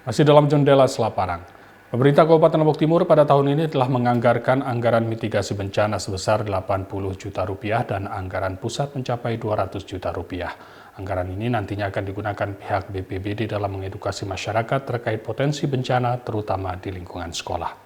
Masih dalam jendela Selaparang, pemerintah Kabupaten Lombok Timur pada tahun ini telah menganggarkan anggaran mitigasi bencana sebesar 80 juta rupiah dan anggaran pusat mencapai 200 juta rupiah. Anggaran ini nantinya akan digunakan pihak BPBD dalam mengedukasi masyarakat terkait potensi bencana terutama di lingkungan sekolah.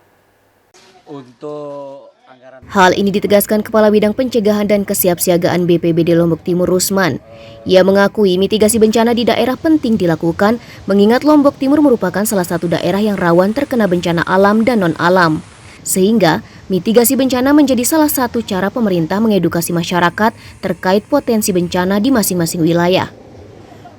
Hal ini ditegaskan Kepala Bidang Pencegahan dan Kesiapsiagaan BPBD Lombok Timur Rusman. Ia mengakui mitigasi bencana di daerah penting dilakukan mengingat Lombok Timur merupakan salah satu daerah yang rawan terkena bencana alam dan non-alam. Sehingga mitigasi bencana menjadi salah satu cara pemerintah mengedukasi masyarakat terkait potensi bencana di masing-masing wilayah.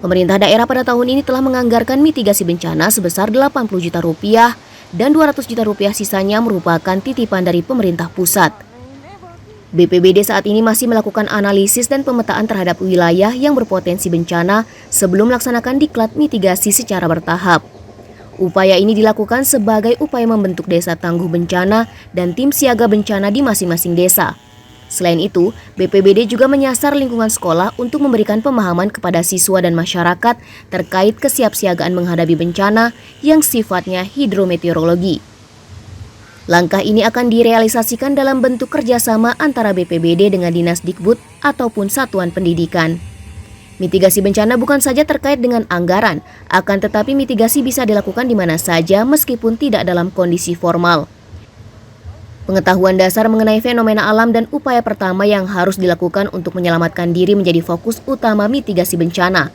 Pemerintah daerah pada tahun ini telah menganggarkan mitigasi bencana sebesar 80 juta rupiah dan 200 juta rupiah sisanya merupakan titipan dari pemerintah pusat. BPBD saat ini masih melakukan analisis dan pemetaan terhadap wilayah yang berpotensi bencana sebelum melaksanakan diklat mitigasi secara bertahap. Upaya ini dilakukan sebagai upaya membentuk desa tangguh bencana dan tim siaga bencana di masing-masing desa. Selain itu, BPBD juga menyasar lingkungan sekolah untuk memberikan pemahaman kepada siswa dan masyarakat terkait kesiapsiagaan menghadapi bencana yang sifatnya hidrometeorologi. Langkah ini akan direalisasikan dalam bentuk kerjasama antara BPBD dengan Dinas Dikbud ataupun satuan pendidikan. Mitigasi bencana bukan saja terkait dengan anggaran, akan tetapi mitigasi bisa dilakukan di mana saja meskipun tidak dalam kondisi formal. Pengetahuan dasar mengenai fenomena alam dan upaya pertama yang harus dilakukan untuk menyelamatkan diri menjadi fokus utama mitigasi bencana.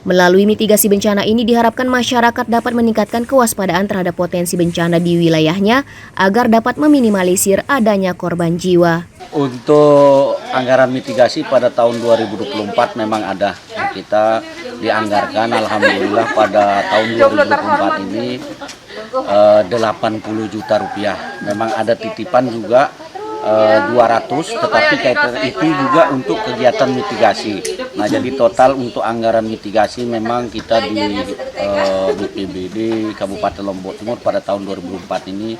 Melalui mitigasi bencana ini diharapkan masyarakat dapat meningkatkan kewaspadaan terhadap potensi bencana di wilayahnya agar dapat meminimalisir adanya korban jiwa. Untuk anggaran mitigasi pada tahun 2024 memang ada. Kita dianggarkan alhamdulillah pada tahun 2024 ini 80 juta rupiah. Memang ada titipan juga 200, tetapi kaitan itu juga untuk kegiatan mitigasi. Nah, jadi total untuk anggaran mitigasi memang kita di BPBD Kabupaten Lombok Timur pada tahun 2004 ini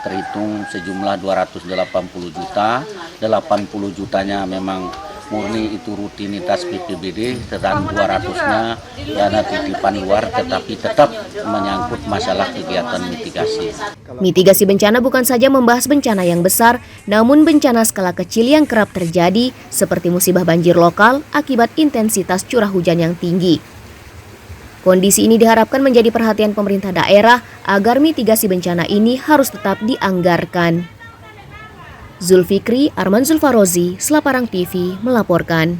terhitung sejumlah 280 juta. 80 jutanya memang murni itu rutinitas BPBD, dan 200-nya dana titipan luar tetapi tetap menyangkut masalah kegiatan mitigasi. Mitigasi bencana bukan saja membahas bencana yang besar, namun bencana skala kecil yang kerap terjadi seperti musibah banjir lokal akibat intensitas curah hujan yang tinggi. Kondisi ini diharapkan menjadi perhatian pemerintah daerah agar mitigasi bencana ini harus tetap dianggarkan. Zulfikri Arman Zulfarozi, Selaparang TV melaporkan.